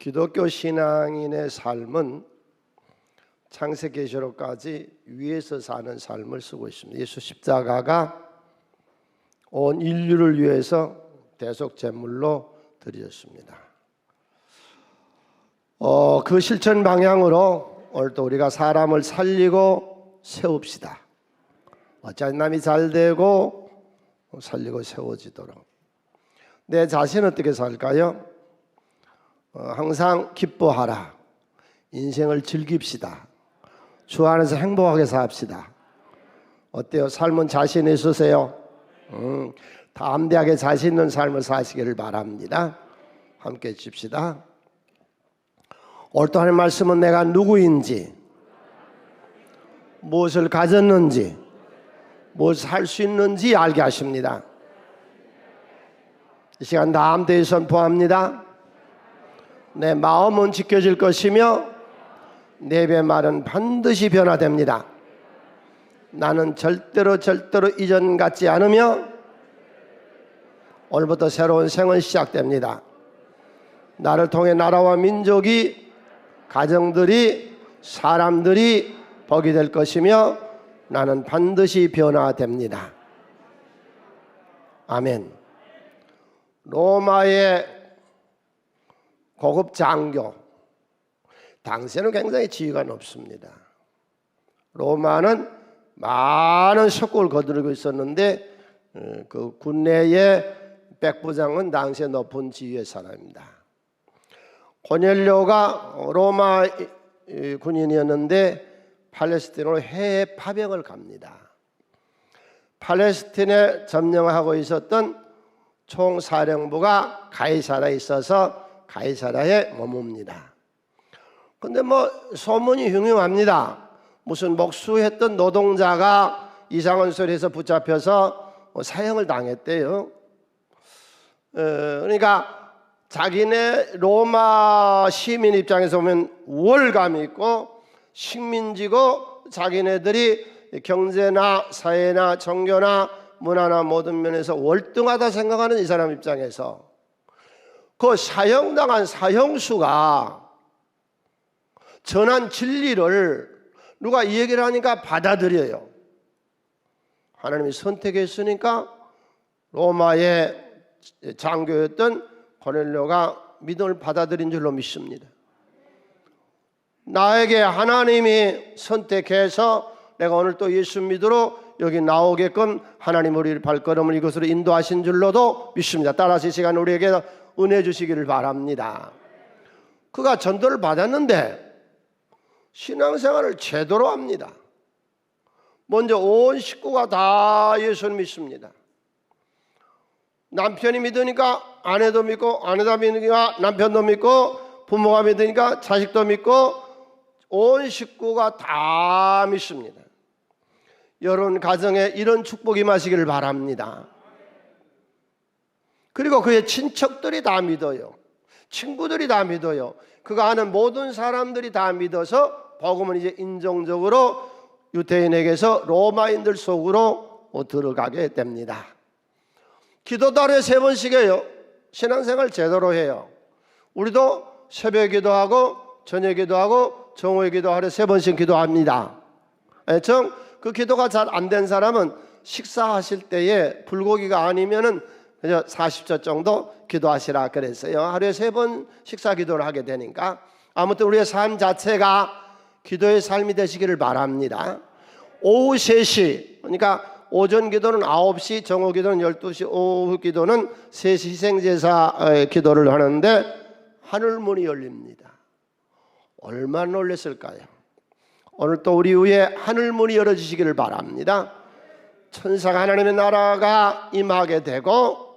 기독교 신앙인의 삶은 창세계시록까지 위에서 사는 삶을 쓰고 있습니다. 예수 십자가가 온 인류를 위해서 대속 제물로 드려졌습니다. 그 실천 방향으로 오늘도 우리가 사람을 살리고 세웁시다. 어찌 남이 잘 되고 살리고 세워지도록. 내 자신 어떻게 살까요? 항상 기뻐하라. 인생을 즐깁시다. 주 안에서 행복하게 삽시다. 어때요? 삶은 자신 있으세요? 담대하게 자신 있는 삶을 사시기를 바랍니다. 함께 해줍시다. 오늘 또 하는 말씀은 내가 누구인지, 무엇을 가졌는지, 무엇을 할 수 있는지 알게 하십니다. 이 시간 담대히 선포합니다. 내 마음은 지켜질 것이며 내 입의 말은 반드시 변화됩니다. 나는 절대로 이전 같지 않으며 오늘부터 새로운 생은 시작됩니다. 나를 통해 나라와 민족이, 가정들이, 사람들이 복이 될 것이며 나는 반드시 변화됩니다. 아멘. 로마의 고급 장교, 당시에는 굉장히 지위가 높습니다. 로마는 많은 석국을 거두고 있었는데 그 군내의 백부장은 당시에 높은 지위의 사람입니다. 고넬료가 로마 군인이었는데 팔레스틴으로 해외 파병을 갑니다. 팔레스틴에 점령하고 있었던 총사령부가 가이사라에 있어서 가이사라에 머뭅니다. 근데 소문이 흉흉합니다. 무슨 목수했던 노동자가 이상한 소리에서 붙잡혀서 사형을 당했대요. 그러니까 자기네 로마 시민 입장에서 보면 우월감이 있고 식민지고 자기네들이 경제나 사회나 종교나 문화나 모든 면에서 월등하다 생각하는 이 사람 입장에서 그 사형당한 사형수가 전한 진리를 누가 이 얘기를 하니까 받아들여요. 하나님이 선택했으니까 로마의 장교였던 고넬료가 믿음을 받아들인 줄로 믿습니다. 나에게 하나님이 선택해서 내가 오늘 또 예수 믿으러 여기 나오게끔 하나님 우리 발걸음을 이곳으로 인도하신 줄로도 믿습니다. 따라서 이 시간 우리에게 은혜 주시기를 바랍니다. 그가 전도를 받았는데 신앙생활을 제대로 합니다. 먼저 온 식구가 다 예수를 믿습니다. 남편이 믿으니까 아내도 믿고, 아내가 믿으니까 남편도 믿고, 부모가 믿으니까 자식도 믿고, 온 식구가 다 믿습니다. 여러분 가정에 이런 축복이 임하시기를 바랍니다. 그리고 그의 친척들이 다 믿어요. 친구들이 다 믿어요. 그가 아는 모든 사람들이 다 믿어서 복음은 이제 인종적으로 유대인에게서 로마인들 속으로 들어가게 됩니다. 기도도 하루에 3번씩 해요. 신앙생활 제대로 해요. 우리도 새벽 기도하고 저녁 기도하고 정오에 기도 하루에 3번씩 기도합니다. 그 기도가 잘 안 된 사람은 식사하실 때에 불고기가 아니면은 그냥 40초 정도 기도하시라 그랬어요. 하루에 3번 식사 기도를 하게 되니까 아무튼 우리의 삶 자체가 기도의 삶이 되시기를 바랍니다. 오후 3시, 그러니까 오전 기도는 9시, 정오 기도는 12시, 오후 기도는 3시 희생제사 기도를 하는데 하늘문이 열립니다. 얼마나 놀랐을까요? 오늘 또 우리 위에 하늘문이 열어주시기를 바랍니다. 천사가 하나님의 나라가 임하게 되고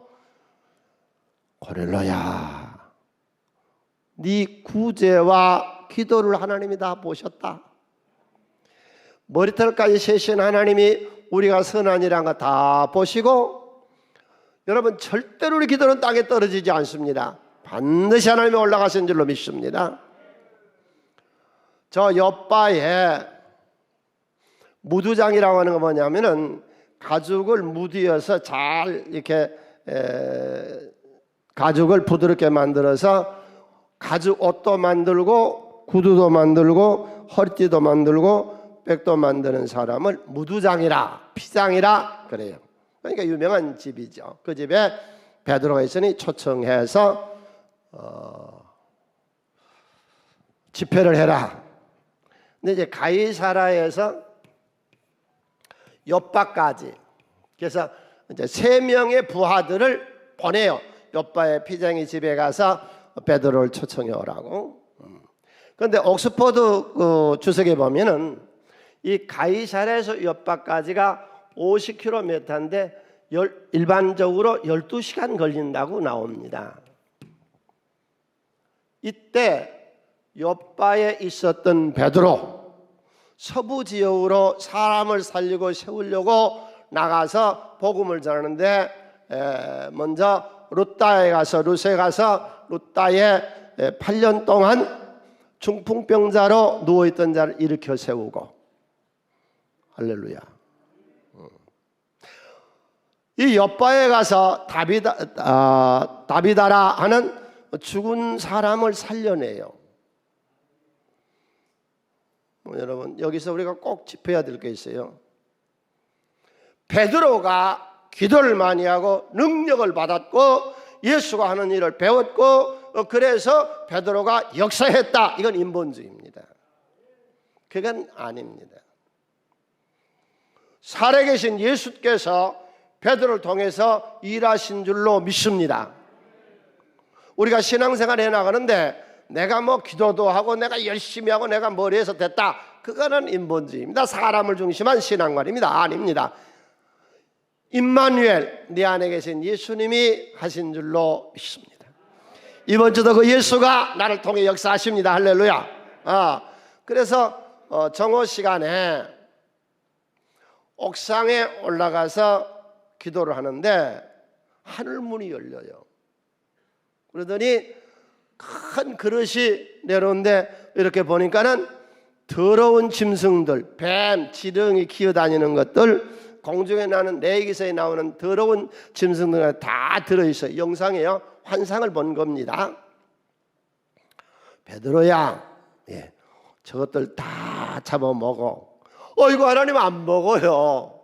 고넬료야, 네 구제와 기도를 하나님이 다 보셨다. 머리털까지 세신 하나님이 우리가 선한 일한 거 다 보시고, 여러분 절대로 우리 기도는 땅에 떨어지지 않습니다. 반드시 하나님이 올라가신 줄로 믿습니다. 저 옆바에 무두장이라고 하는 거 뭐냐면은 가죽을 무디어서 잘 이렇게 가죽을 부드럽게 만들어서 가죽 옷도 만들고 구두도 만들고 허리띠도 만들고 백도 만드는 사람을 무두장이라, 피장이라 그래요. 그러니까 유명한 집이죠. 그 집에 베드로가 있으니 초청해서 집회를 해라. 근데 이제 가이사라에서 욥바까지, 그래서 이제 3명의 부하들을 보내요. 욥바의 피장이 집에 가서 베드로를 초청해 오라고. 그런데 옥스퍼드 주석에 보면은 이 가이사라에서 욥바까지가 50km인데 일반적으로 12시간 걸린다고 나옵니다. 이때 욥바에 있었던 베드로, 서부 지역으로 사람을 살리고 세우려고 나가서 복음을 전하는데 먼저 루스에 가서 루스에 8년 동안 중풍병자로 누워있던 자를 일으켜 세우고, 할렐루야. 이 욥바에 가서 다비다라 하는 죽은 사람을 살려내요. 여러분, 여기서 우리가 꼭 짚어야 될 게 있어요. 베드로가 기도를 많이 하고 능력을 받았고 예수가 하는 일을 배웠고 그래서 베드로가 역사했다, 이건 인본주의입니다. 그건 아닙니다. 살아계신 예수께서 베드로를 통해서 일하신 줄로 믿습니다. 우리가 신앙생활 해나가는데 내가 뭐 기도도 하고 내가 열심히 하고 내가 머리에서 됐다, 그거는 인본주의입니다. 사람을 중심한 신앙관입니다. 아닙니다. 임마누엘, 네 안에 계신 예수님이 하신 줄로 믿습니다. 이번 주도 그 예수가 나를 통해 역사하십니다. 할렐루야. 그래서 정오 시간에 옥상에 올라가서 기도를 하는데 하늘문이 열려요. 그러더니 큰 그릇이 내려오는데 이렇게 보니까는 더러운 짐승들, 뱀, 지렁이 기어다니는 것들, 공중에 나는 레이기서에 나오는 더러운 짐승들 다 들어있어요. 영상이에요. 환상을 본 겁니다. 베드로야, 저것들 다 잡아먹어. 이거 하나님 안 먹어요.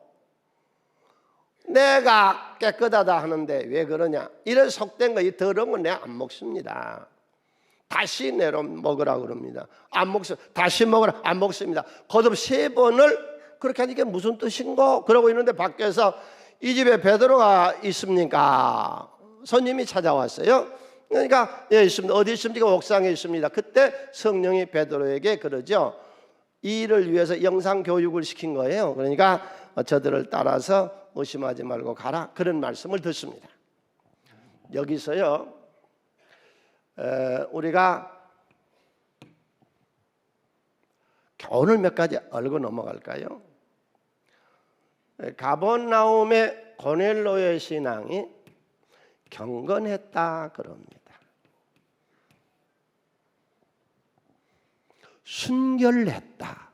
내가 깨끗하다 하는데 왜 그러냐? 이런 속된 거, 이 더러운 건 내가 안 먹습니다. 다시 내려 먹으라 그럽니다. 안 먹습니다. 다시 먹으라, 안 먹습니다. 거듭 3번을 그렇게 하니까 무슨 뜻인고? 그러고 있는데 밖에서 이 집에 베드로가 있습니까? 손님이 찾아왔어요. 그러니까 있습니다. 어디 있습니까? 옥상에 있습니다. 그때 성령이 베드로에게 그러죠. 이 일을 위해서 영상 교육을 시킨 거예요. 그러니까 저들을 따라서 의심하지 말고 가라, 그런 말씀을 듣습니다. 여기서요, 우리가 교훈을 몇 가지 알고 넘어갈까요? 가버나움의 고넬로의 신앙이 경건했다 그럽니다. 순결했다,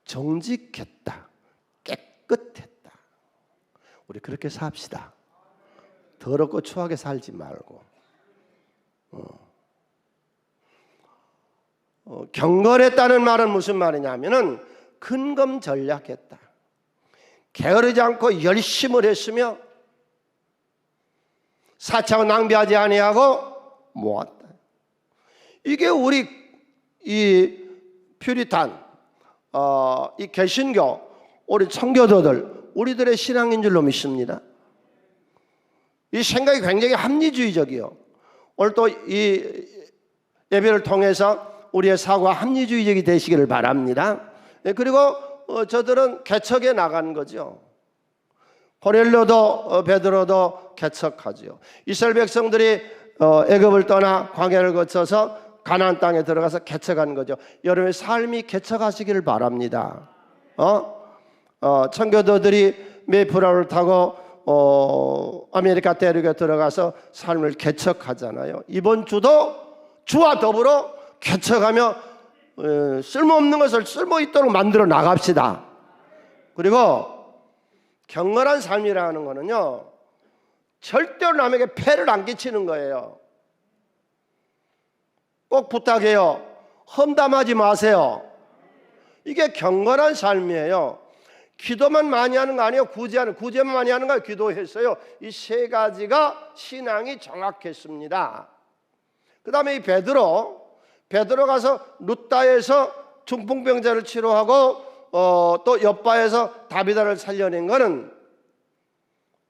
정직했다, 깨끗했다. 우리 그렇게 삽시다. 더럽고 추하게 살지 말고. 경건했다는 말은 무슨 말이냐면은 근검전략했다. 게으르지 않고 열심을 했으며 사차고 낭비하지 아니하고 모았다. 이게 우리 이 퓨리탄, 이 개신교, 우리 청교도들, 우리들의 신앙인 줄로 믿습니다. 이 생각이 굉장히 합리주의적이요. 오늘 또 이 예배를 통해서 우리의 사고가 합리주의적이 되시기를 바랍니다. 그리고 저들은 개척에 나간 거죠. 고넬료도 베드로도 개척하죠. 이스라엘 백성들이 애굽을 떠나 광야를 거쳐서 가나안 땅에 들어가서 개척한 거죠. 여러분의 삶이 개척하시기를 바랍니다. 청교도들이 메이플라워를 타고 아메리카 대륙에 들어가서 삶을 개척하잖아요. 이번 주도 주와 더불어 개척하며 쓸모없는 것을 쓸모있도록 만들어 나갑시다. 그리고 경건한 삶이라는 거는요, 절대로 남에게 폐를 안 끼치는 거예요. 꼭 부탁해요. 험담하지 마세요. 이게 경건한 삶이에요. 기도만 많이 하는 거 아니에요. 구제만 많이 하는 거 아니에요. 기도했어요. 이 세 가지가 신앙이 정확했습니다. 그 다음에 이 베드로 가서 루다에서 중풍병자를 치료하고 또 엿바에서 다비다를 살려낸 것은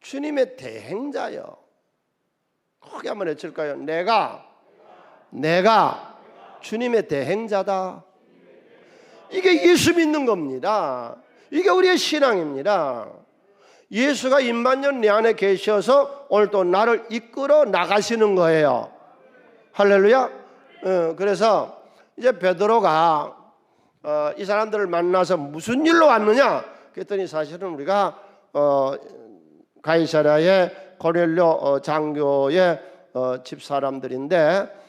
주님의 대행자요. 크게 한번 외칠까요? 내가 주님의 대행자다. 이게 예수 믿는 겁니다. 이게 우리의 신앙입니다. 예수가 임만년 내 안에 계셔서 오늘 또 나를 이끌어 나가시는 거예요. 할렐루야. 그래서 이제 베드로가 이 사람들을 만나서 무슨 일로 왔느냐 그랬더니 사실은 우리가 가이사랴의 고넬료 장교의 집사람들인데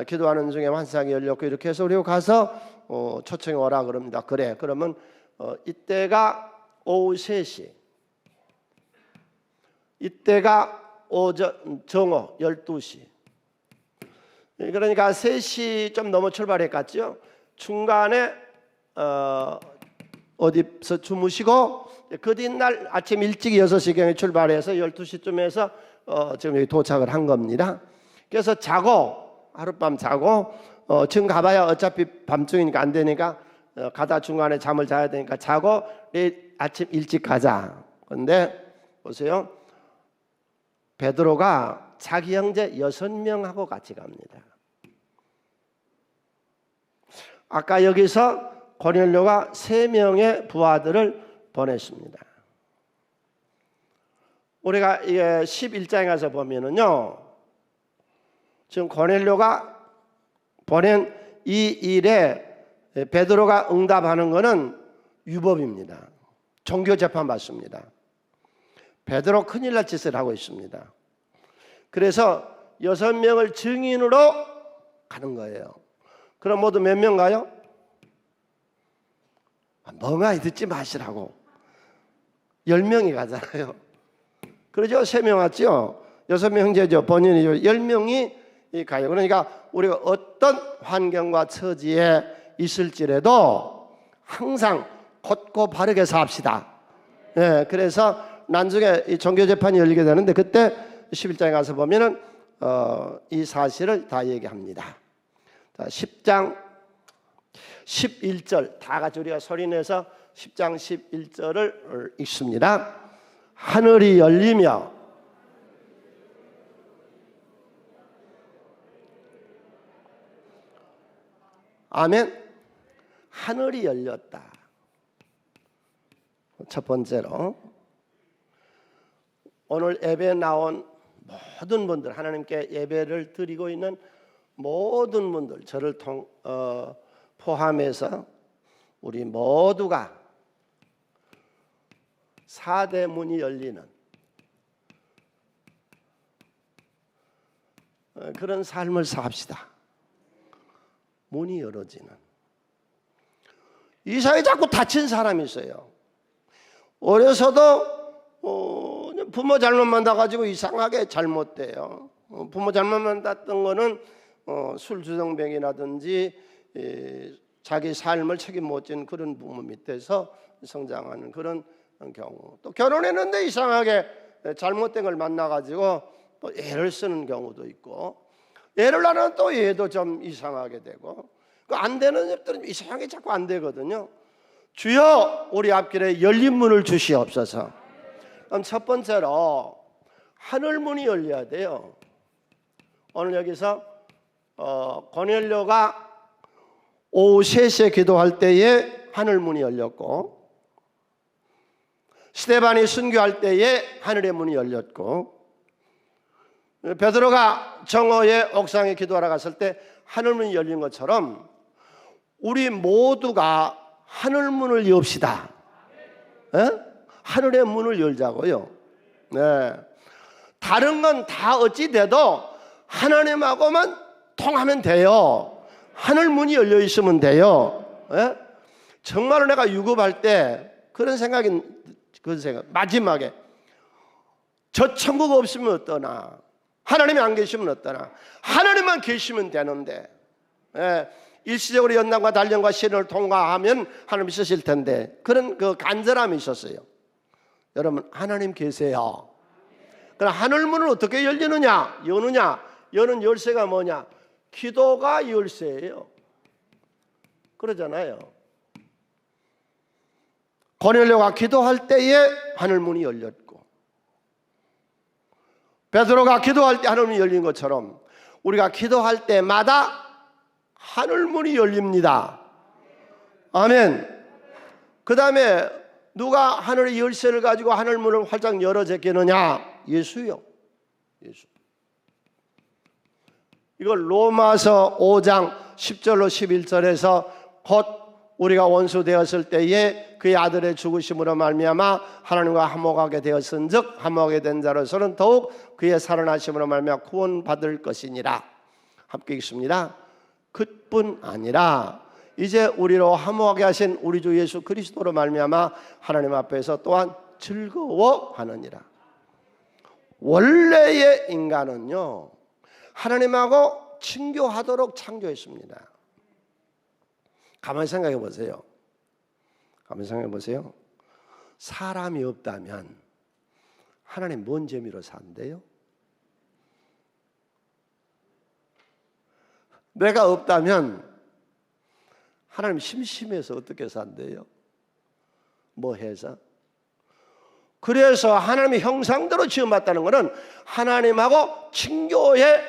기도하는 중에 환상이 열렸고 이렇게 해서 우리가 가서 초청해 오라 그럽니다. 그래 그러면 이때가 오후 3시, 이때가 오전 정오 12시. 그러니까 3시 좀 넘어 출발했겠죠. 중간에 어디서 주무시고 그 뒷날 아침 일찍 6시경에 출발해서 12시쯤에서 지금 여기 도착을 한 겁니다. 그래서 자고 하룻밤 자고 지금 가봐야 어차피 밤중이니까 안 되니까 가다 중간에 잠을 자야 되니까 자고 내일 아침 일찍 가자. 그런데 보세요. 베드로가 자기 형제 6명하고 같이 갑니다. 아까 여기서 고넬료가 3명의 부하들을 보냈습니다. 우리가 11장에 가서 보면은요, 지금 고넬료가 보낸 이 일에 베드로가 응답하는 것은 유법입니다. 종교 재판 받습니다. 베드로 큰일 날 짓을 하고 있습니다. 그래서 6명을 증인으로 가는 거예요. 그럼 모두 몇 명 가요? 멍하니 듣지 마시라고 10명이 가잖아요. 그러죠? 3명 왔죠? 6명 형제죠. 본인이죠. 10명이 가요. 그러니까 우리가 어떤 환경과 처지에 있을지라도 항상 곧고 바르게 삽시다. 예, 그래서 나중에 이 종교재판이 열리게 되는데 그때 11장에 가서 보면은 이 사실을 다 얘기합니다. 자, 10장 11절 다 같이 우리가 소리내서 10장 11절을 읽습니다. 하늘이 열리며 아멘. 하늘이 열렸다. 첫 번째로 오늘 예배에 나온 모든 분들, 하나님께 예배를 드리고 있는 모든 분들, 저를 포함해서 우리 모두가 4대 문이 열리는 그런 삶을 삽시다. 문이 열어지는. 이 사회에 자꾸 다친 사람이 있어요. 어려서도 부모 잘못 만나가지고 이상하게 잘못돼요. 부모 잘못 만났던 거는 술주정뱅이라든지 자기 삶을 책임 못 지는 그런 부모 밑에서 성장하는 그런 경우, 또 결혼했는데 이상하게 잘못된 걸 만나가지고 또 애를 쓰는 경우도 있고, 애를 낳으면 또 얘도 좀 이상하게 되고, 그 안 되는 것들은 이상하게 자꾸 안 되거든요. 주여 우리 앞길에 열린 문을 주시옵소서. 그럼 첫 번째로 하늘 문이 열려야 돼요. 오늘 여기서 고넬료가 오후 3시에 기도할 때에 하늘 문이 열렸고, 스데반이 순교할 때에 하늘의 문이 열렸고, 베드로가 정오에 옥상에 기도하러 갔을 때 하늘 문이 열린 것처럼 우리 모두가 하늘 문을 엽시다. 하늘의 문을 열자고요. 네. 다른 건 다 어찌 돼도 하나님하고만 통하면 돼요. 하늘 문이 열려 있으면 돼요. 네? 정말로 내가 유급할 때 그런 생각, 마지막에 저 천국 없으면 어떠나, 하나님이 안 계시면 어떠나, 하나님만 계시면 되는데 일시적으로 연단과 단련과 시련을 통과하면 하나님이 쓰실 텐데 그런 그 간절함이 있었어요. 여러분, 하나님 계세요. 그럼 하늘문은 어떻게 열리느냐? 여는 열쇠가 뭐냐? 기도가 열쇠예요. 그러잖아요. 고넬료가 기도할 때에 하늘문이 열렸고, 베드로가 기도할 때 하늘문이 열린 것처럼 우리가 기도할 때마다 하늘문이 열립니다. 아멘. 그 다음에 누가 하늘의 열쇠를 가지고 하늘문을 활짝 열어 제끼느냐? 예수요. 예수. 이걸 로마서 5장 10절로 11절에서 곧 우리가 원수 되었을 때에 그의 아들의 죽으심으로 말미암아 하나님과 화목하게 되었은즉 화목하게 된 자로서는 더욱 그의 살아나심으로 말미암아 구원받을 것이니라. 함께 읽습니다. 그뿐 아니라 이제 우리로 화목하게 하신 우리 주 예수 그리스도로 말미암아 하나님 앞에서 또한 즐거워하느니라. 원래의 인간은요, 하나님하고 친교하도록 창조했습니다. 가만히 생각해 보세요. 가만히 생각해 보세요. 사람이 없다면 하나님 뭔 재미로 산대요? 내가 없다면 하나님 심심해서 어떻게 산대요? 뭐 해서? 그래서 하나님의 형상대로 지음받다는 것은 하나님하고 친교의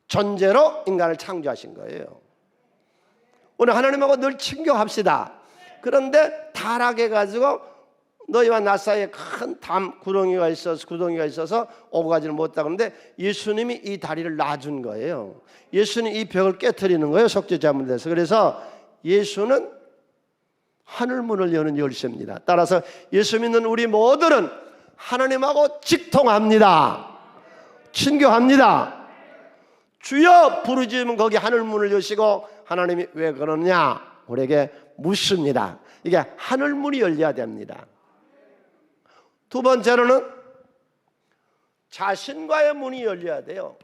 존재로 인간을 창조하신 거예요. 오늘 하나님하고 늘 친교합시다. 그런데 타락해가지고 너희와 나 사이에 큰 구덩이가 있어서 오고 가지를 못하는데 예수님이 이 다리를 놔준 거예요. 예수님이 이 벽을 깨트리는 거예요. 속죄 잘못돼서. 그래서 예수는 하늘문을 여는 열쇠입니다. 따라서 예수 믿는 우리 모두는 하나님하고 직통합니다. 친교합니다. 주여 부르짖으면 거기 하늘문을 여시고 하나님이 왜 그러느냐 우리에게 묻습니다. 이게 하늘문이 열려야 됩니다. 두 번째로는 자신과의 문이 열려야 돼요.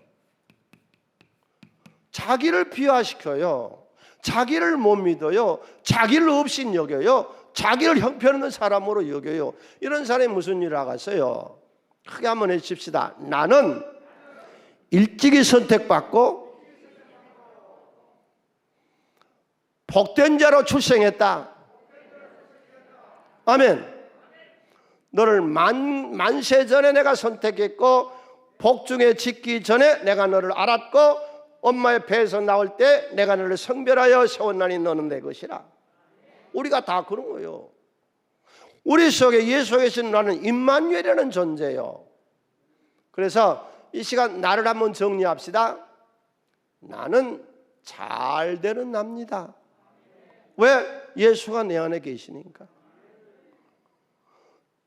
자기를 비하시켜요. 자기를 못 믿어요. 자기를 없인 여겨요. 자기를 형편없는 사람으로 여겨요. 이런 사람이 무슨 일을 하겠어요? 크게 한번 해주십시다. 나는 일찍이 선택받고 복된 자로 출생했다. 아멘. 너를 만세 전에 내가 선택했고 복중에 짓기 전에 내가 너를 알았고 엄마의 배에서 나올 때 내가 너를 성별하여 세웠나니 너는 내 것이라. 우리가 다 그런 거예요. 우리 속에 예수 계신 나는 임마누엘이라는 존재예요. 그래서 이 시간 나를 한번 정리합시다. 나는 잘 되는 납니다. 왜? 예수가 내 안에 계시니까.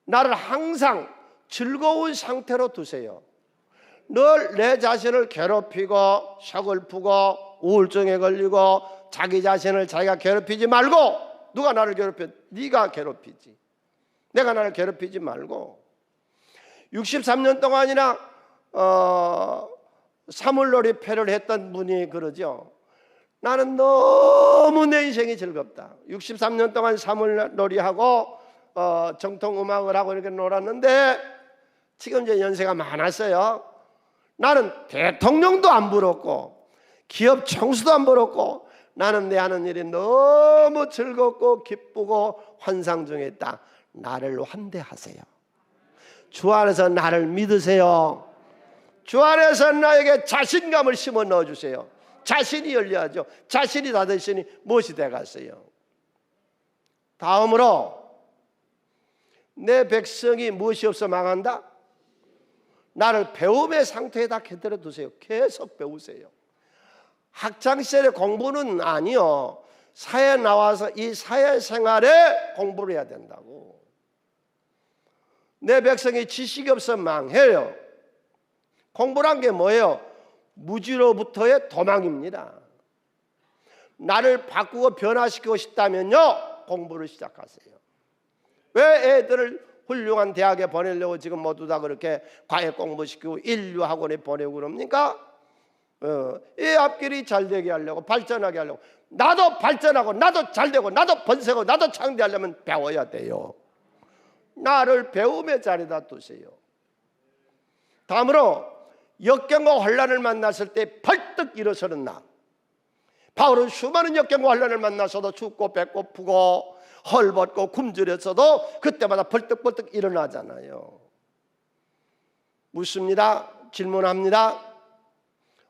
나를 항상 즐거운 상태로 두세요. 늘 내 자신을 괴롭히고 서글프고 우울증에 걸리고 자기 자신을 자기가 괴롭히지 말고. 누가 나를 괴롭혀? 네가 괴롭히지. 내가 나를 괴롭히지 말고. 63년 동안이나 사물놀이패를 했던 분이 그러죠. 나는 너무 내 인생이 즐겁다. 63년 동안 사물놀이하고 정통음악을 하고 이렇게 놀았는데 지금 이제 연세가 많았어요. 나는 대통령도 안 부럽고 기업 총수도 안 부럽고 나는 내 하는 일이 너무 즐겁고 기쁘고 환상 중에 있다. 나를 환대하세요. 주 안에서 나를 믿으세요. 주 안에서 나에게 자신감을 심어 넣어주세요. 자신이 열려야죠. 자신이 다 되시니 무엇이 되겠어요? 다음으로 내 백성이 무엇이 없어 망한다? 나를 배움의 상태에다 곁들여 두세요. 계속 배우세요. 학창시절의 공부는 아니요. 사회에 나와서 이 사회생활에 공부를 해야 된다고. 내 백성이 지식이 없어 망해요. 공부란 게 뭐예요? 무지로부터의 도망입니다. 나를 바꾸고 변화시키고 싶다면요, 공부를 시작하세요. 왜 애들을 훌륭한 대학에 보내려고 지금 모두 다 그렇게 과외 공부시키고 인류학원에 보내고 그럽니까? 이 앞길이 잘 되게 하려고, 발전하게 하려고, 나도 발전하고 나도 잘 되고 나도 번성하고 나도 창대하려면 배워야 돼요. 나를 배움의 자리에다 두세요. 다음으로 역경과 환난을 만났을 때 벌떡 일어서는 나. 바울은 수많은 역경과 환난을 만나서도 춥고 배고프고 헐벗고 굶주렸어도 그때마다 벌떡벌떡 일어나잖아요. 묻습니다. 질문합니다.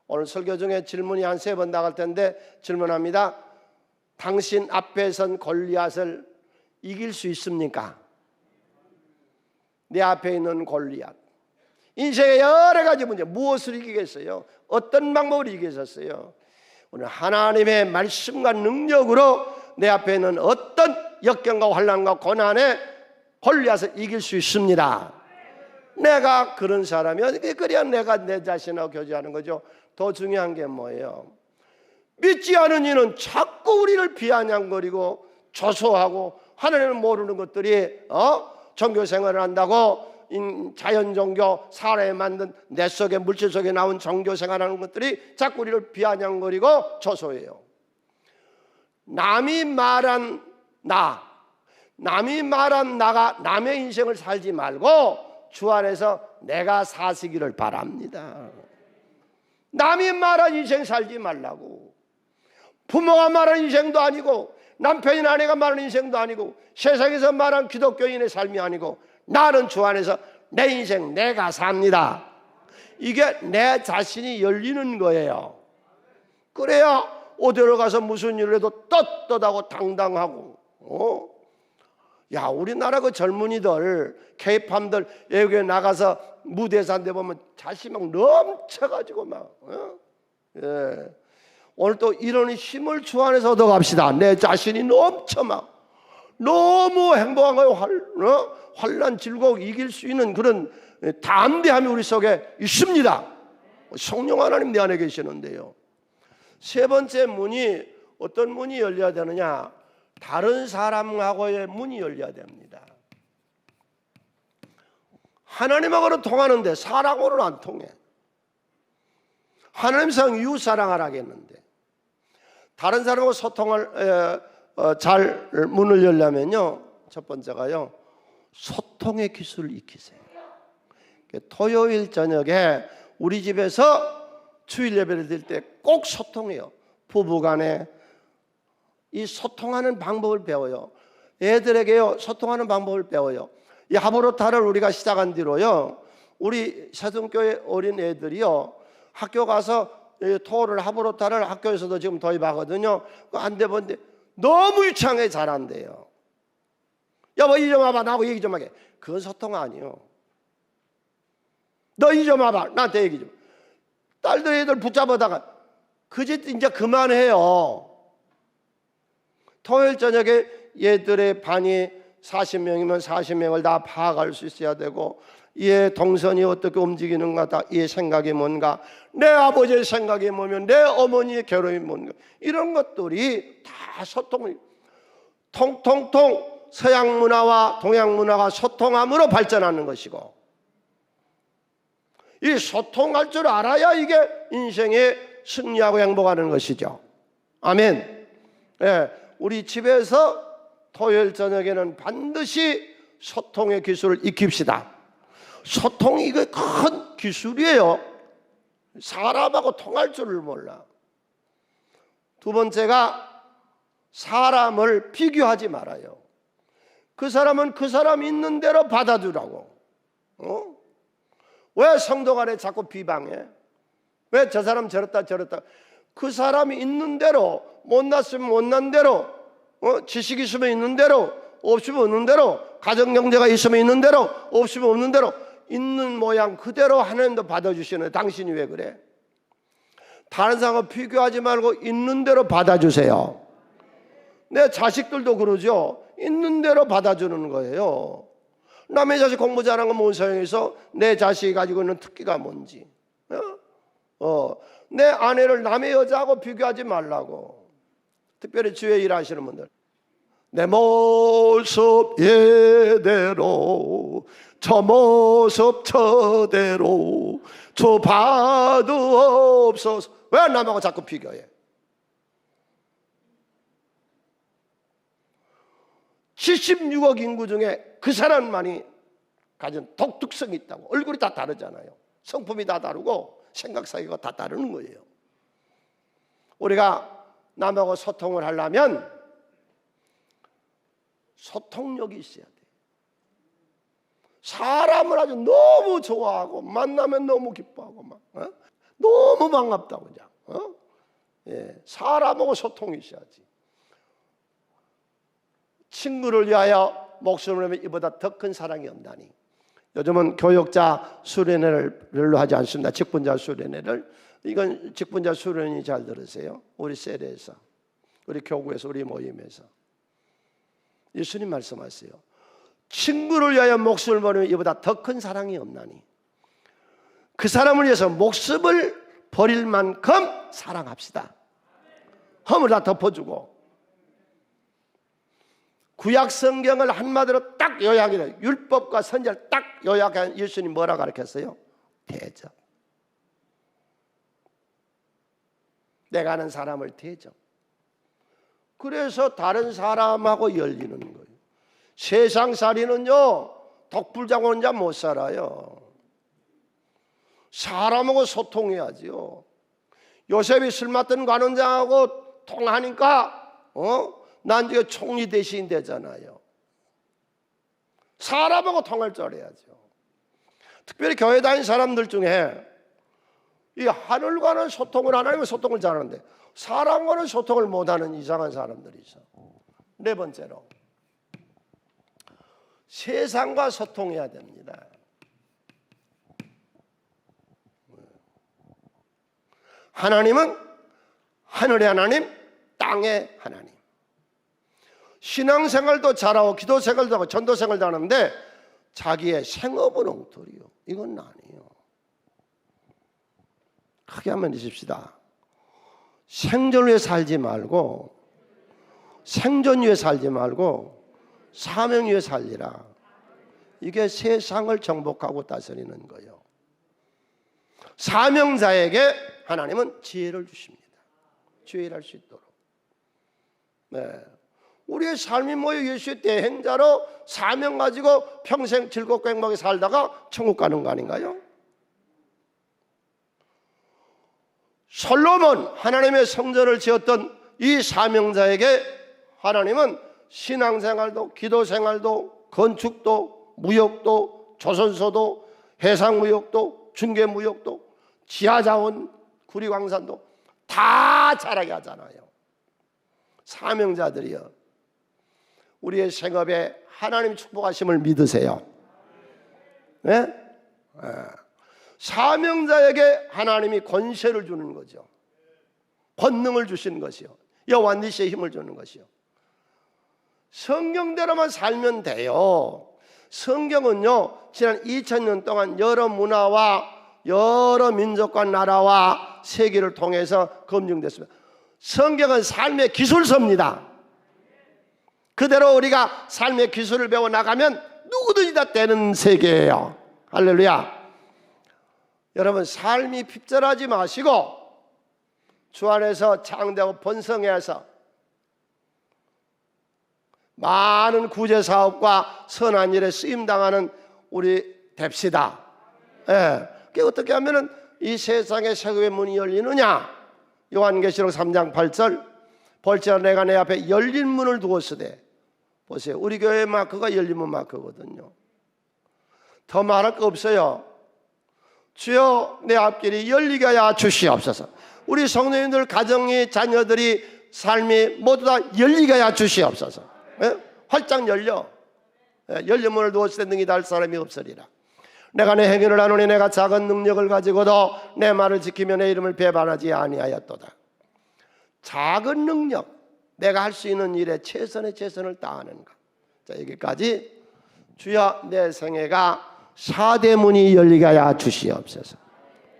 오늘 설교 중에 질문이 한 3번 나갈 텐데 질문합니다. 당신 앞에 선 골리앗을 이길 수 있습니까? 내 앞에 있는 골리앗. 인생의 여러 가지 문제, 무엇을 이기겠어요? 어떤 방법으로 이기겠어요? 오늘 하나님의 말씀과 능력으로 내 앞에 있는 어떤 역경과 환난과 고난에 골리앗을 이길 수 있습니다. 내가 그런 사람이야. 그래야 내가 내 자신하고 교제하는 거죠. 더 중요한 게 뭐예요? 믿지 않은 이는 자꾸 우리를 비아냥거리고 조소하고 하나님을 모르는 것들이 종교 생활을 한다고 자연 종교, 사람에 만든 내 속에 물질 속에 나온 종교 생활하는 것들이 자꾸 우리를 비아냥거리고 조소해요. 남이 말한 나가 남의 인생을 살지 말고 주 안에서 내가 사시기를 바랍니다. 남이 말한 인생 살지 말라고. 부모가 말한 인생도 아니고 남편이나 아내가 말한 인생도 아니고 세상에서 말한 기독교인의 삶이 아니고 나는 주 안에서 내 인생 내가 삽니다. 이게 내 자신이 열리는 거예요. 그래야 어디로 가서 무슨 일을 해도 떳떳하고 당당하고. 야, 우리나라 그 젊은이들 K-팝들 외국에 나가서 무대에서 한 데 보면 자신이 막 넘쳐가지고 막 오늘 또 이런 힘을 주 안에서 얻어갑시다. 내 자신이 넘쳐 막 너무 행복한 거예요. 환난 즐거워 이길 수 있는 그런 담대함이 우리 속에 있습니다. 성령 하나님 내 안에 계시는데요. 3번째 문이 어떤 문이 열려야 되느냐? 다른 사람하고의 문이 열려야 됩니다. 하나님하고는 통하는데 사람하고는 안 통해. 하나님상 이웃 사랑하라고 했는데 다른 사람하고 소통을 잘 문을 열려면요, 첫 번째가요, 소통의 기술을 익히세요. 토요일 저녁에 우리 집에서 주일 예배를 드릴 때 꼭 소통해요. 부부간에 이 소통하는 방법을 배워요. 애들에게요, 소통하는 방법을 배워요. 이 하브로타를 우리가 시작한 뒤로요, 우리 세종교회 어린 애들이요, 학교 가서 토를 하브로타를 학교에서도 지금 도입하거든요. 안 돼본데 너무 유창하게 잘한대요. 여보 이 좀 와봐, 나하고 얘기 좀 하게. 그건 소통 아니요. 너 이 좀 와봐, 나한테 얘기 좀. 딸들 애들 붙잡아다가 그 짓 이제 그만해요. 토요일 저녁에 얘들의 반이 40명이면 40명을 다 파악할 수 있어야 되고, 얘 동선이 어떻게 움직이는가, 다 얘 생각이 뭔가, 내 아버지의 생각이 뭐면 내 어머니의 결혼이 뭔가, 이런 것들이 다 소통이 통통통 서양 문화와 동양 문화가 소통함으로 발전하는 것이고, 이 소통할 줄 알아야 이게 인생에 승리하고 행복하는 것이죠. 아멘. 예, 우리 집에서 토요일 저녁에는 반드시 소통의 기술을 익힙시다. 소통이 이거 큰 기술이에요. 사람하고 통할 줄을 몰라. 두 번째가 사람을 비교하지 말아요. 그 사람은 그 사람 있는 대로 받아주라고. 왜 성도 간에 자꾸 비방해? 왜 저 사람 저렇다 저렇다? 그 사람이 있는 대로, 못났으면 못난 대로, 지식이 있으면 있는 대로, 없으면 없는 대로, 가정경제가 있으면 있는 대로, 없으면 없는 대로, 있는 모양 그대로 하나님도 받아주시는. 당신이 왜 그래? 다른 사람과 비교하지 말고 있는 대로 받아주세요. 내 자식들도 그러죠. 있는 대로 받아주는 거예요. 남의 자식 공부 잘하는 건 뭔 소용이서 내 자식이 가지고 있는 특기가 뭔지. 내 아내를 남의 여자하고 비교하지 말라고. 특별히 주에 일하시는 분들, 내 모습 예대로 저 모습 저대로 저 봐두옵소서. 왜 남하고 자꾸 비교해? 76억 인구 중에 그 사람만이 가진 독특성이 있다고. 얼굴이 다 다르잖아요. 성품이 다 다르고 생각 사이가 다 다르는 거예요. 우리가 남하고 소통을 하려면 소통력이 있어야 돼. 사람을 아주 너무 좋아하고 만나면 너무 기뻐하고 막 너무 반갑다고 그냥 예, 사람하고 소통이 있어야지. 친구를 위하여 목숨을 내면 이보다 더 큰 사랑이 없나니. 요즘은 교역자 수련회를 별로 하지 않습니다. 직분자 수련회를. 이건 직분자 수련이 잘 들으세요. 우리 세례에서, 우리 교구에서, 우리 모임에서 예수님 말씀하세요. 친구를 위하여 목숨을 버리면 이보다 더 큰 사랑이 없나니. 그 사람을 위해서 목숨을 버릴 만큼 사랑합시다. 허물 다 덮어주고. 구약 성경을 한마디로 딱 요약이래. 율법과 선지자를 딱 요약한 예수님 뭐라 가르쳤어요? 대접. 내가 아는 사람을 대접. 그래서 다른 사람하고 열리는 거예요. 세상살이는요 독불장 혼자 못 살아요. 사람하고 소통해야지요. 요셉이 술 맡던 관원장하고 통하니까 난 지금 총리 대신 되잖아요. 사람하고 통할 줄 알아야죠. 특별히 교회 다니는 사람들 중에 이 하늘과는 소통을 안 하면 소통을 잘하는데 사람과는 소통을 못하는 이상한 사람들이 있어. 네 번째로 세상과 소통해야 됩니다. 하나님은 하늘의 하나님, 땅의 하나님. 신앙생활도 잘하고 기도생활도 하고 전도생활도 하는데 자기의 생업은 엉터리요. 이건 아니에요. 크게 한번 해줍시다. 생존 위에 살지 말고 생존 위에 살지 말고 사명 위에 살리라. 이게 세상을 정복하고 다스리는 거예요. 사명자에게 하나님은 지혜를 주십니다. 지혜를 할 수 있도록. 네. 우리의 삶이 뭐예요? 예수의 대행자로 사명 가지고 평생 즐겁고 행복하게 살다가 천국 가는 거 아닌가요? 솔로몬, 하나님의 성전을 지었던 이 사명자에게 하나님은 신앙생활도 기도생활도 건축도 무역도 조선소도 해상무역도 중개무역도 지하자원 구리광산도 다 잘하게 하잖아요. 사명자들이요. 우리의 생업에 하나님 축복하심을 믿으세요. 네? 사명자에게 하나님이 권세를 주는 거죠. 권능을 주시는 것이요. 여호와 니시의 힘을 주는 것이요. 성경대로만 살면 돼요. 성경은요 지난 2000년 동안 여러 문화와 여러 민족과 나라와 세계를 통해서 검증됐습니다. 성경은 삶의 기술서입니다. 그대로 우리가 삶의 기술을 배워나가면 누구든지 다 되는 세계예요. 할렐루야. 여러분 삶이 핍절하지 마시고 주 안에서 창대하고 번성해서 많은 구제사업과 선한 일에 쓰임당하는 우리 됩시다. 예. 그게 어떻게 하면 이 세상의 세계의 문이 열리느냐. 요한계시록 3장 8절 볼지어다 내가 내 앞에 열린 문을 두었으되. 보세요. 우리 교회 마크가 열리문 마크거든요. 더 말할 거 없어요. 주여 내 앞길이 열리게 하여 주시옵소서. 우리 성도님들 가정이 자녀들이 삶이 모두 다 열리게 하여 주시옵소서. 예? 활짝 열려. 예? 열린 문을 두었을 때 능히 달 사람이 없으리라. 내가 내 행위를 하노니 내가 작은 능력을 가지고도 내 말을 지키며 내 이름을 배반하지 아니하였도다. 작은 능력, 내가 할 수 있는 일에 최선의 최선을 다하는 것. 자, 여기까지. 주여 내 생애가 4대 문이 열리게 하여 주시옵소서.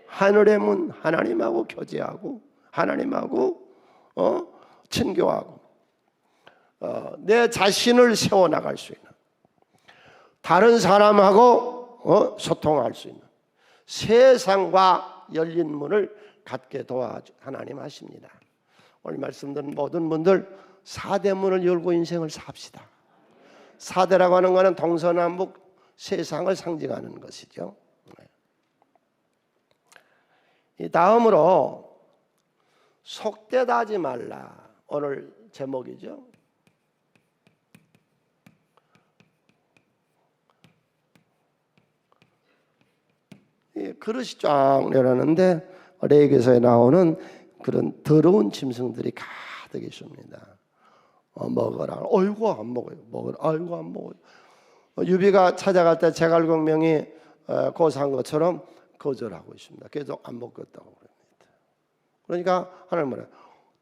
하늘의 문, 하나님하고 교제하고 하나님하고 친교하고 내 자신을 세워나갈 수 있는, 다른 사람하고 소통할 수 있는 세상과 열린 문을 갖게 도와주 하나님 하십니다. 오늘 말씀드린 모든 분들 4대 문을 열고 인생을 삽시다. 4대라고 하는 것은 동서남북 세상을 상징하는 것이죠. 이 다음으로 속되다 하지 말라. 오늘 제목이죠. 이 그릇이 쫙 내려놨는데 레위기서에 나오는 그런 더러운 짐승들이 가득 있습니다. 먹어라. 어이구 안 먹어요. 먹어라. 어이구 안 먹어요. 유비가 찾아갈 때 제갈공명이 고사한 것처럼 거절하고 있습니다. 계속 안 먹겠다고 그럽니다. 그러니까 하나님 뭐래요?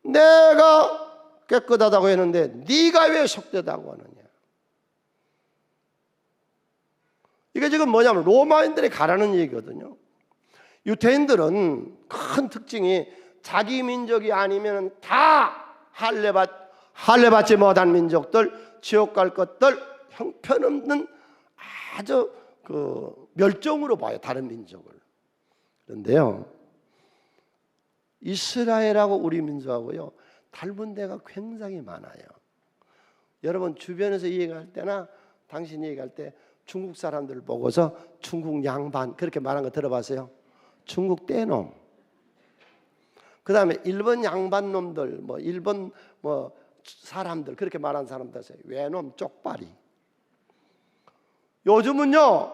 내가 깨끗하다고 했는데 네가 왜 속되다고 하느냐? 이게 지금 뭐냐면 로마인들이 가라는 얘기거든요. 유대인들은 큰 특징이 자기 민족이 아니면 다 할례받지 못한 민족들, 지옥 갈 것들, 형편없는 아주 멸종으로 봐요, 다른 민족을. 그런데요, 이스라엘하고 우리 민족하고요 닮은 데가 굉장히 많아요. 여러분 주변에서 얘기할 때나 당신이 얘기할 때 중국 사람들 보고서 중국 양반 그렇게 말한 거 들어봤어요? 중국 떼놈. 그 다음에 일본 양반 놈들, 일본 사람들 그렇게 말하는 사람들 있어요. 외놈, 쪽발이. 요즘은요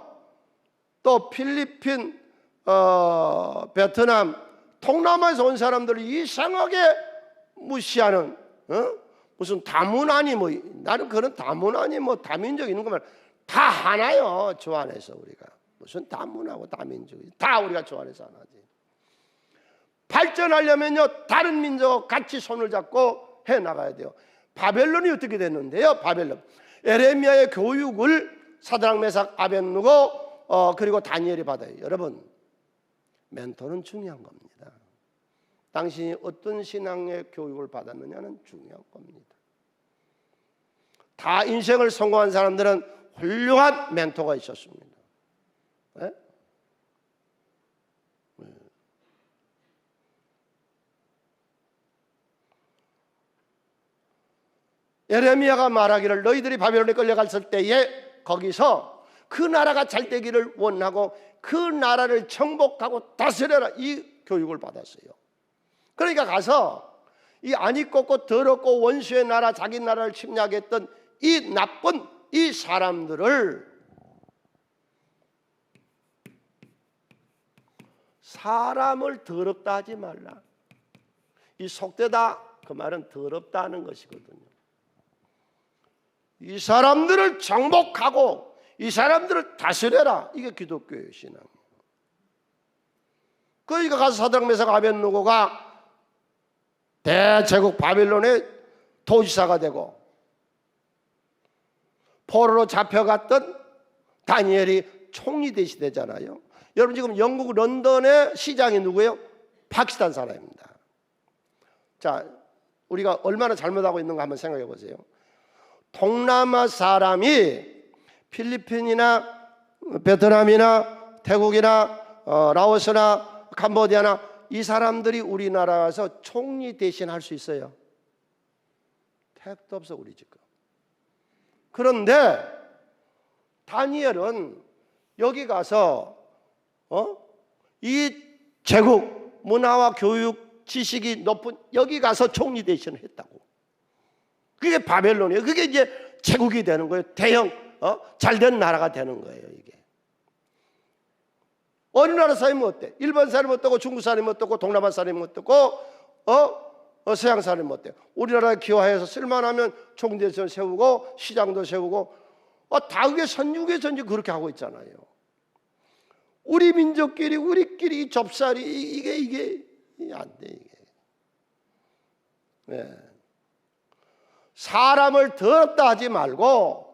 또 필리핀, 베트남, 동남아에서 온 사람들을 이상하게 무시하는 무슨 다문화니 나는 그런 다문화니 다민족 있는 것만 다 하나요. 주 안에서 우리가 무슨 다문화고 다민족이 다 우리가 주 안에서 하나지. 발전하려면요 다른 민족과 같이 손을 잡고 해나가야 돼요. 바벨론이 어떻게 됐는데요? 바벨론 에레미야의 교육을 사드락 메삭 아벳느고 그리고 다니엘이 받아요. 여러분 멘토는 중요한 겁니다. 당신이 어떤 신앙의 교육을 받았느냐는 중요한 겁니다. 다 인생을 성공한 사람들은 훌륭한 멘토가 있었습니다. 네? 예레미야가 말하기를 너희들이 바벨론에 끌려갔을 때에 거기서 그 나라가 잘 되기를 원하고 그 나라를 정복하고 다스려라 이 교육을 받았어요. 그러니까 가서 이 안이 꺾고 더럽고 원수의 나라 자기 나라를 침략했던 이 나쁜 이 사람들을 사람을 더럽다 하지 말라. 이 속되다 그 말은 더럽다는 것이거든요. 이 사람들을 정복하고 이 사람들을 다스려라. 이게 기독교의 신앙이에요. 그러니까 가서 사드락 메삭 아벳느고가 대제국 바빌론의 도지사가 되고 포로로 잡혀갔던 다니엘이 총리 대시되잖아요. 여러분 지금 영국 런던의 시장이 누구예요? 파키스탄 사람입니다. 자, 우리가 얼마나 잘못하고 있는가 한번 생각해 보세요. 동남아 사람이 필리핀이나 베트남이나 태국이나 라오스나 캄보디아나 이 사람들이 우리나라 와서 총리 대신 할 수 있어요? 택도 없어 우리 지금. 그런데 다니엘은 여기 가서 이 제국 문화와 교육 지식이 높은 여기 가서 총리 대신을 했다고. 그게 바벨론이에요. 그게 이제 제국이 되는 거예요. 대형 잘된 나라가 되는 거예요. 이게 어느 나라 사람이 어때? 일본 사람이 어떻고 중국 사람이 어떻고 동남아 사람이 어떻고 서양 사람이 어때요? 우리나라에 기화해서 쓸만하면 총대선 세우고 시장도 세우고 다 그게 선유계에서 그렇게 하고 있잖아요. 우리 민족끼리 우리끼리 접살이 이게 안 돼. 이게 네. 사람을 더럽다 하지 말고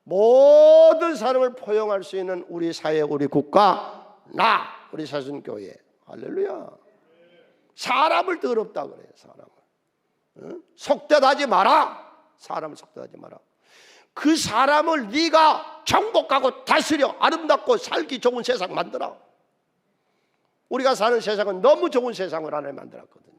모든 사람을 포용할 수 있는 우리 사회, 우리 국가, 우리 사순교회. 할렐루야. 사람을 더럽다 그래요. 사람을 속되다 하지 마라. 사람을 속되다 하지 마라. 그 사람을 네가 정복하고 다스려 아름답고 살기 좋은 세상 만들어. 우리가 사는 세상은 너무 좋은 세상을 하나님 만들었거든요.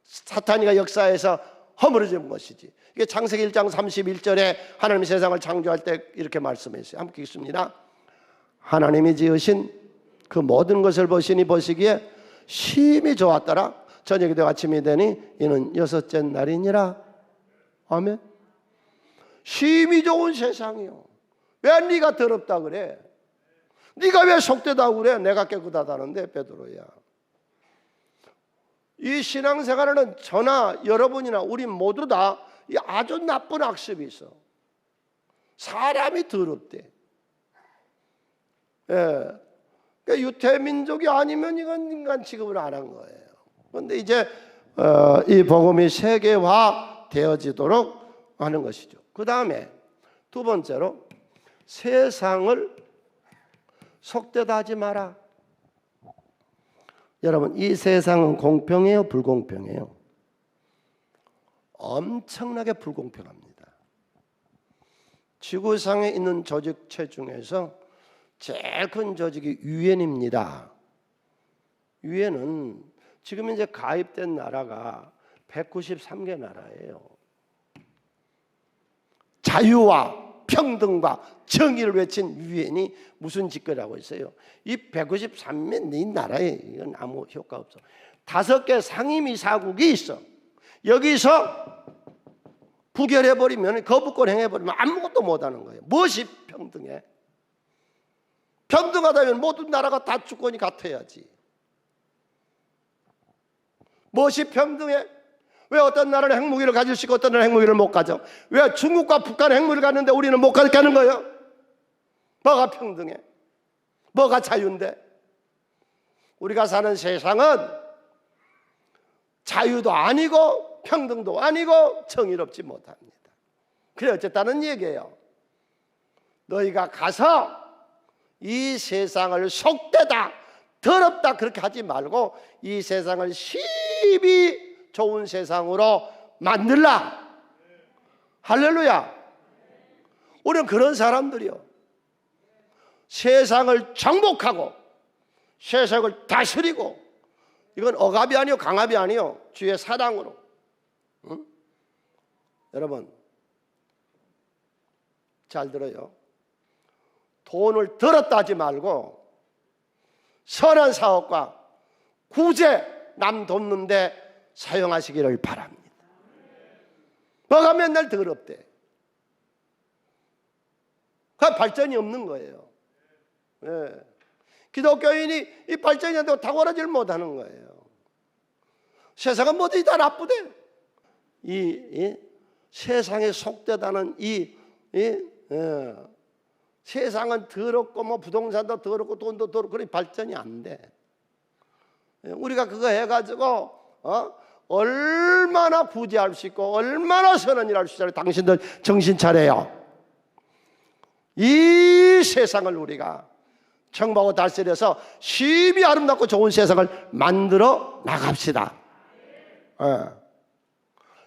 사탄이가 역사에서 허물어진 것이지. 이게 창세기 1장 31절에 하나님이 세상을 창조할 때 이렇게 말씀했어요. 함께 읽습니다. 하나님이 지으신 그 모든 것을 보시기에 심히 좋았더라. 저녁이 되어 아침이 되니 이는 여섯째 날이니라. 아멘. 심히 좋은 세상이요. 왜 네가 더럽다 그래? 네가 왜 속되다고 그래? 내가 깨끗하다는데 베드로야. 이 신앙생활에는 저나 여러분이나 우리 모두 다 아주 나쁜 악습이 있어. 사람이 더럽대. 예. 그러니까 유태민족이 아니면 이건 인간 취급을 안 한 거예요. 그런데 이제 이 복음이 세계화 되어지도록 하는 것이죠. 그 다음에 두 번째로 세상을 속되다 하지 마라. 여러분, 이 세상은 공평해요, 불공평해요? 엄청나게 불공평합니다. 지구상에 있는 조직체 중에서 제일 큰 조직이 유엔입니다. 유엔은 지금 이제 가입된 나라가 193개 나라예요. 자유와 평등과 정의를 외친 유엔이 무슨 짓거리를 하고 있어요? 이 193개 나라에 이건 아무 효과 없어. 5개 상임이사국이 있어. 여기서 부결해버리면, 거부권 행해버리면 아무것도 못하는 거예요. 무엇이 평등해? 평등하다면 모든 나라가 다 주권이 같아야지. 무엇이 평등해? 왜 어떤 나라는 핵무기를 가질 수 있고 어떤 나라는 핵무기를 못 가져? 왜 중국과 북한은 핵무기를 갖는데 우리는 못 갖게 하는 거예요? 뭐가 평등해? 뭐가 자유인데? 우리가 사는 세상은 자유도 아니고 평등도 아니고 정의롭지 못합니다. 그래 어쨌다는 얘기예요. 너희가 가서 이 세상을 속되다, 더럽다 그렇게 하지 말고 이 세상을 심히 좋은 세상으로 만들라. 할렐루야. 우리는 그런 사람들이요. 세상을 정복하고 세상을 다스리고, 이건 억압이 아니요 강압이 아니요 주의 사랑으로. 응? 여러분 잘 들어요. 돈을 들었다 하지 말고 선한 사업과 구제 남 돕는데 사용하시기를 바랍니다. 뭐가 맨날 더럽대. 그 발전이 없는 거예요. 예. 기독교인이 이 발전이 안 되고 탁월하지를 못하는 거예요. 세상은 뭐든지 다 나쁘대. 이 세상에 속되다는 세상은 더럽고 뭐 부동산도 더럽고 돈도 더럽고 그래 발전이 안 돼. 우리가 그거 해가지고 얼마나 부지할 수 있고 얼마나 선한 일 할 수 있어요. 당신들 정신 차려요. 이 세상을 우리가 정복하고 다스려서 심히 아름답고 좋은 세상을 만들어 나갑시다.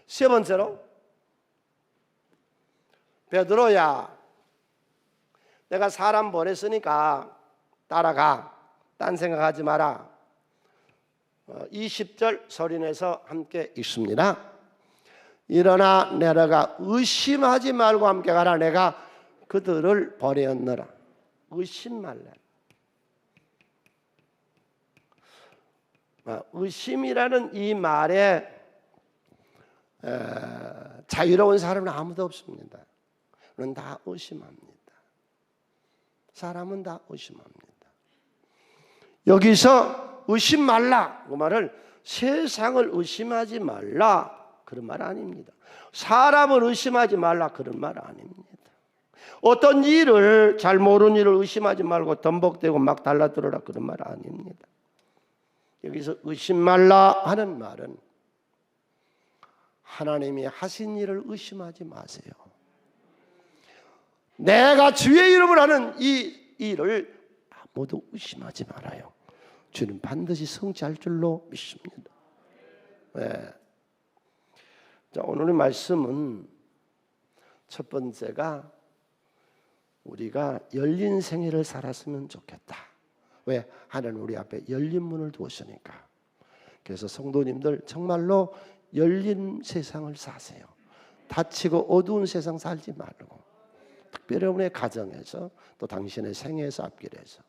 세 번째로, 베드로야, 내가 사람 보냈으니까 따라가. 딴 생각하지 마라. 20절 소리내서 함께 읽습니다. 일어나 내려가 의심하지 말고 함께 가라. 내가 그들을 보내었노라. 의심 말라. 의심이라는 이 말에 자유로운 사람은 아무도 없습니다. 우리는 다 의심합니다. 사람은 다 의심합니다. 여기서 의심 말라 그 말을 세상을 의심하지 말라 그런 말 아닙니다. 사람을 의심하지 말라 그런 말 아닙니다. 어떤 일을 잘 모르는 일을 의심하지 말고 덤벅대고 막 달라들어라 그런 말 아닙니다. 여기서 의심 말라 하는 말은 하나님이 하신 일을 의심하지 마세요. 내가 주의 이름을 하는 이 일을 아무도 의심하지 말아요. 주는 반드시 성취할 줄로 믿습니다. 네. 자, 오늘의 말씀은 첫 번째가 우리가 열린 생애를 살았으면 좋겠다. 왜? 하나님 우리 앞에 열린 문을 두었으니까. 그래서 성도님들 정말로 열린 세상을 사세요. 닫히고 어두운 세상 살지 말고, 특별히 여러분의 가정에서 또 당신의 생애에서 앞길에서.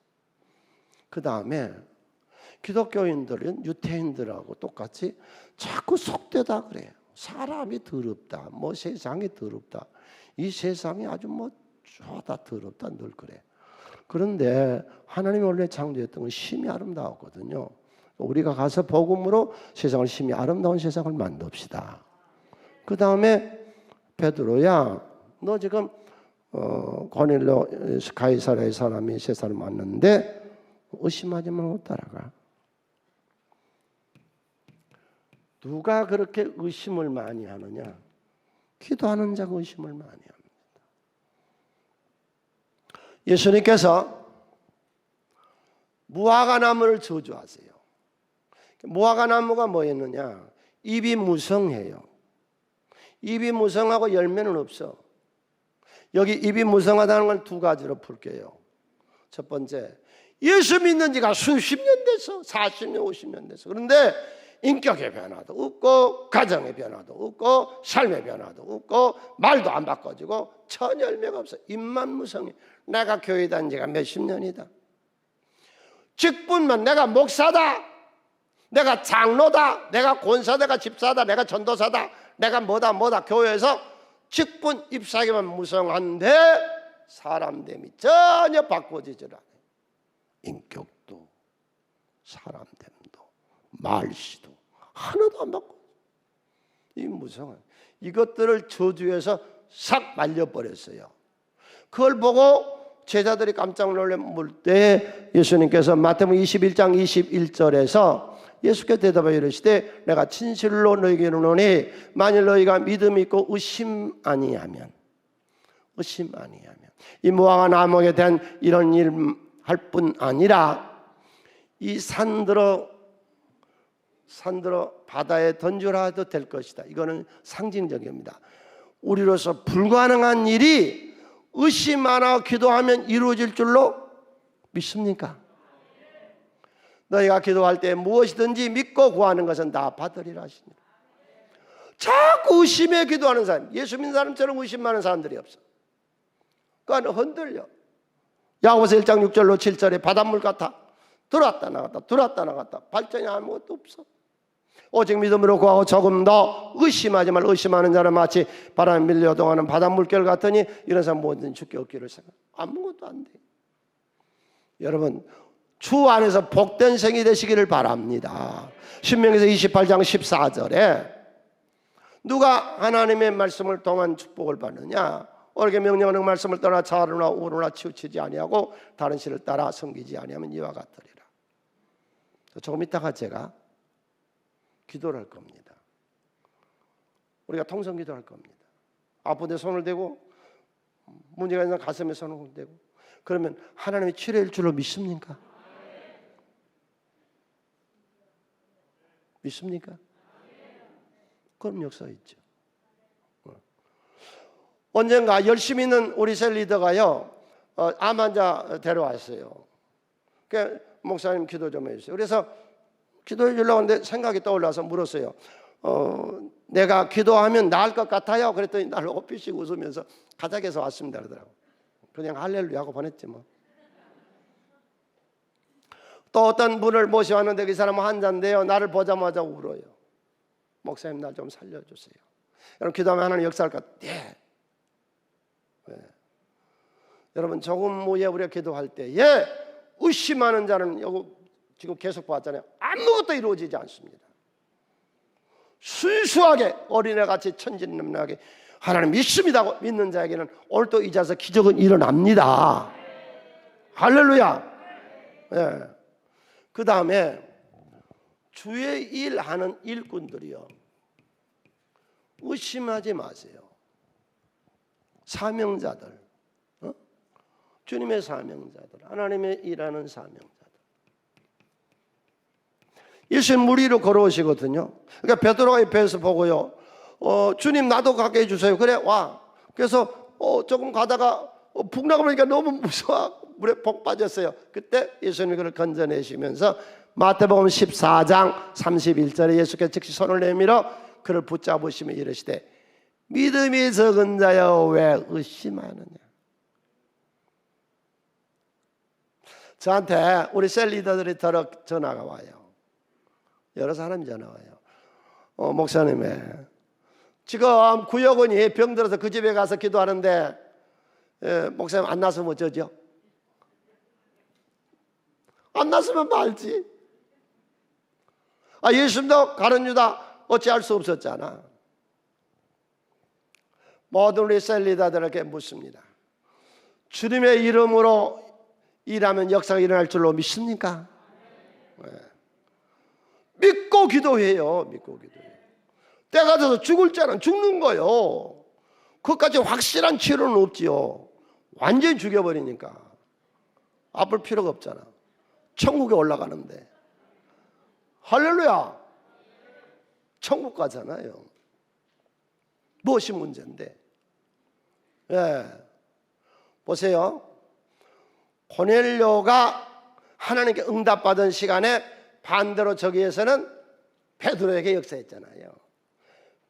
그 다음에 기독교인들은 유태인들하고 똑같이 자꾸 속되다 그래요. 사람이 더럽다, 뭐 세상이 더럽다, 이 세상이 아주 뭐 좋다, 더럽다 늘 그래. 그런데 하나님이 원래 창조했던 건 심히 아름다웠거든요. 우리가 가서 복음으로 세상을 심히 아름다운 세상을 만듭시다. 그 다음에 베드로야, 너 지금 고넬료 가이사랴의 사람이 세 사람 왔는데 의심하지 말고 따라가. 누가 그렇게 의심을 많이 하느냐? 기도하는 자가 의심을 많이 합니다. 예수님께서 무화과나무를 저주하세요. 무화과나무가 뭐였느냐? 잎이 무성해요. 잎이 무성하고 열매는 없어. 여기 잎이 무성하다는 걸 두 가지로 풀게요. 첫 번째, 예수 믿는 지가 수십 년 됐어. 40년, 50년 됐어. 그런데 인격의 변화도 없고, 가정의 변화도 없고, 삶의 변화도 없고, 말도 안 바꿔지고, 전혀 열매가 없어. 잎만 무성해. 내가 교회 다닌 지가 몇십 년이다. 직분만 내가 목사다, 내가 장로다, 내가 권사다, 내가 집사다, 내가 전도사다, 내가 뭐다 교회에서 직분 잎사귀만 무성한데 사람됨이 전혀 바꿔지질 않아요. 인격도 사람됨도 말씨도 하나도 안 바꿔. 이 무성한 이것들을 저주해서 싹 말려버렸어요. 그걸 보고 제자들이 깜짝 놀랄 때 예수님께서 마태복음 21장 21절에서 예수께 대답하여 이르시되 내가 진실로 너희에게 이르노니 만일 너희가 믿음 있고 의심 아니하면 이 무화과 나무에 대한 이런 일 할 뿐 아니라 이 산들어 바다에 던지라 해도 될 것이다. 이거는 상징적입니다. 우리로서 불가능한 일이 의심 안 하고 기도하면 이루어질 줄로 믿습니까? 너희가 기도할 때 무엇이든지 믿고 구하는 것은 다 받으리라 하시니라. 자꾸 의심에 기도하는 사람, 예수 믿는 사람처럼 의심 많은 사람들이 없어. 그러니까 흔들려. 야고보서 1장 6절로 7절에 바닷물 같아. 들어왔다 나갔다 발전이 아무것도 없어. 오직 믿음으로 구하고 조금 더 의심하지 말고, 의심하는 자는 마치 바람에 밀려동하는 바닷물결 같으니 이런 사람 뭐든 죽게 얻기를 생각. 아무것도 안 돼. 여러분 주 안에서 복된 생이 되시기를 바랍니다. 신명기서 28장 14절에 누가 하나님의 말씀을 통한 축복을 받느냐? 오르게 명령하는 말씀을 떠나 좌로나 우로나 치우치지 아니하고 다른 신을 따라 섬기지 아니하면 이와 같으리라. 조금 있다가 제가 기도를 할 겁니다. 우리가 통성 기도할 겁니다. 아픈데 손을 대고, 문제가 있는 가슴에 손을 대고. 그러면 하나님이 치료할 줄로 믿습니까? 믿습니까? 그럼 역사 있죠. 언젠가 열심히 있는 우리 셀 리더가요, 암 환자 데려왔어요. 그러니까 목사님 기도 좀 해주세요. 그래서 기도해 주려고 하는데 생각이 떠올라서 물었어요. 내가 기도하면 나을 것 같아요. 그랬더니 나를 오피씩 웃으면서 가작에서 왔습니다 그러더라고. 그냥 할렐루야 하고 보냈지 뭐. 또 어떤 분을 모셔왔는데 그 사람은 환자인데요, 나를 보자마자 울어요. 목사님 날 좀 살려주세요. 여러분 기도하면 하나님 역사할 것 같아요. 예. 네. 여러분 조금 후에 우리가 기도할 때에 의심하는 자는 여기 지금 계속 봤잖아요. 아무것도 이루어지지 않습니다. 순수하게 어린애같이 천진난만하게 하나님 믿습니다 믿는 자에게는 오늘 또 이 자리에서 기적은 일어납니다. 할렐루야. 네. 그 다음에 주의 일하는 일꾼들이요, 의심하지 마세요. 사명자들, 주님의 사명자들, 하나님의 일하는 사명자들. 예수님 물 위로 걸어오시거든요. 그러니까 베드로가 옆에서 보고요, 주님 나도 가게 해주세요. 그래 와. 그래서 조금 가다가 푹 나가보니까 너무 무서워 물에 푹 빠졌어요. 그때 예수님이 그를 건져내시면서 마태복음 14장 31절에 예수께서 즉시 손을 내밀어 그를 붙잡으시며 이르시되 믿음이 적은 자여 왜 의심하느냐. 저한테 우리 셀 리더들이 전화가 와요. 여러 사람이 전화 와요. 목사님, 지금 구역원이 병들어서 그 집에 가서 기도하는데 목사님 안 나서면 어쩌죠? 안 나서면 말지. 예수님도 가룟 유다 어찌할 수 없었잖아. 모든 우리 셀 리더들에게 묻습니다. 주님의 이름으로 일하면 역사가 일어날 줄로 믿습니까? 네. 믿고 기도해요. 믿고 기도해요. 때가 돼서 죽을 자는 죽는 거요. 그것까지 확실한 치료는 없지요. 완전히 죽여버리니까 아플 필요가 없잖아. 천국에 올라가는데. 할렐루야. 천국 가잖아요. 무엇이 문제인데? 보세요. 고넬료가 하나님께 응답받은 시간에 반대로 저기에서는 베드로에게 역사했잖아요.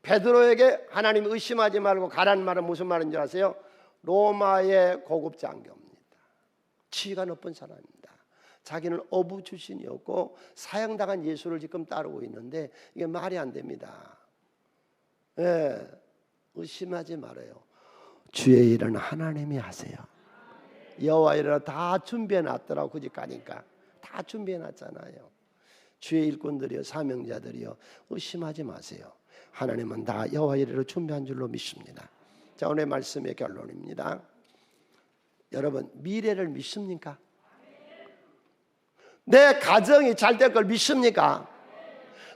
베드로에게 하나님 의심하지 말고 가라는 말은 무슨 말인 줄 아세요? 로마의 고급 장교입니다. 지위가 높은 사람입니다. 자기는 어부 출신이었고 사형당한 예수를 지금 따르고 있는데 이게 말이 안 됩니다. 의심하지 말아요. 주의 일은 하나님이 하세요. 여호와 일을 다 준비해 놨더라고. 그 집 가니까 다 준비해 놨잖아요. 주의 일꾼들이요 사명자들이요 의심하지 마세요. 하나님은 다 여호와 일을 준비한 줄로 믿습니다. 자, 오늘 말씀의 결론입니다. 여러분, 미래를 믿습니까? 내 가정이 잘 될 걸 믿습니까?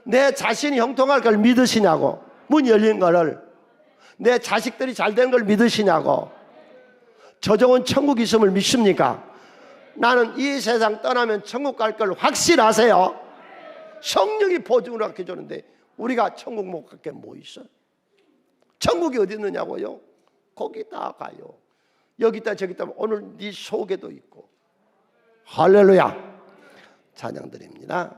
내 자신이 형통할 걸 믿으시냐고. 문 열린 거를. 내 자식들이 잘 된 걸 믿으시냐고. 저 좋은 천국 있음을 믿습니까? 나는 이 세상 떠나면 천국 갈 걸 확실하세요? 성령이 보증을 하게 해주는데 우리가 천국 못 갈 게 뭐 있어? 천국이 어디 있느냐고요? 거기다 가요. 여기다 저기다 오늘 네 속에도 있고. 할렐루야. 찬양 드립니다.